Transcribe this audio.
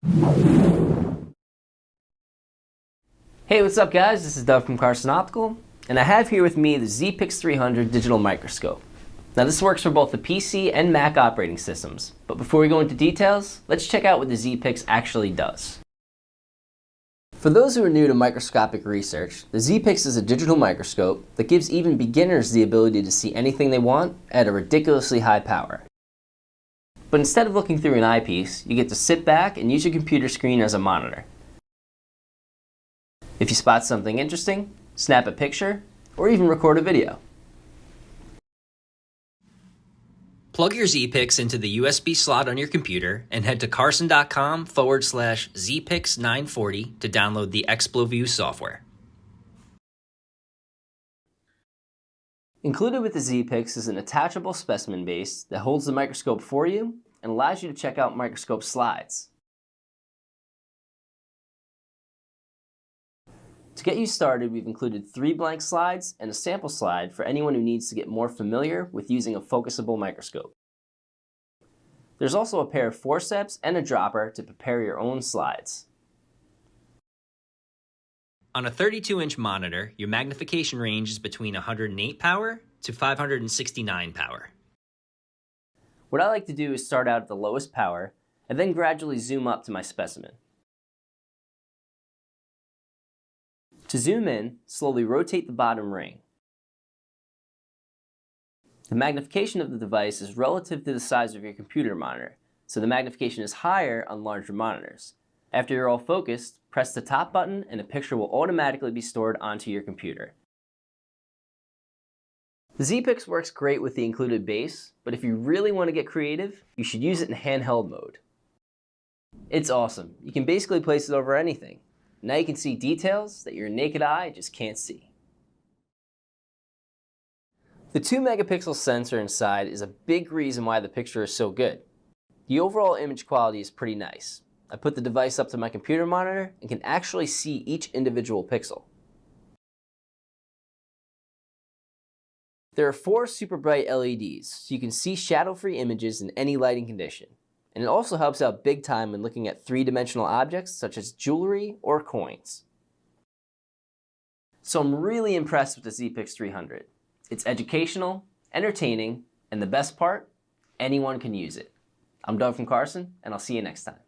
Hey, what's up guys? This is Doug from Carson Optical, and I have here with me the zPix 300 Digital Microscope. Now this works for both the PC and Mac operating systems, but before we go into details, let's check out what the zPix actually does. For those who are new to microscopic research, the zPix is a digital microscope that gives even beginners the ability to see anything they want at a ridiculously high power. But instead of looking through an eyepiece, you get to sit back and use your computer screen as a monitor. If you spot something interesting, snap a picture, or even record a video. Plug your zPix into the USB slot on your computer and head to carson.com/zPix-940 to download the XploView software. Included with the zPix is an attachable specimen base that holds the microscope for you and allows you to check out microscope slides. To get you started, we've included 3 blank slides and a sample slide for anyone who needs to get more familiar with using a focusable microscope. There's also a pair of forceps and a dropper to prepare your own slides. On a 32-inch monitor, your magnification range is between 108 power to 569 power. What I like to do is start out at the lowest power and then gradually zoom up to my specimen. To zoom in, slowly rotate the bottom ring. The magnification of the device is relative to the size of your computer monitor, so the magnification is higher on larger monitors. After you're all focused, press the top button and a picture will automatically be stored onto your computer. The zPix works great with the included base, but if you really want to get creative, you should use it in handheld mode. It's awesome. You can basically place it over anything. Now you can see details that your naked eye just can't see. The 2 megapixel sensor inside is a big reason why the picture is so good. The overall image quality is pretty nice. I put the device up to my computer monitor and can actually see each individual pixel. There are 4 super bright LEDs, so you can see shadow-free images in any lighting condition. And it also helps out big time when looking at 3-dimensional objects such as jewelry or coins. So I'm really impressed with the zPix 300. It's educational, entertaining, and the best part, anyone can use it. I'm Doug from Carson, and I'll see you next time.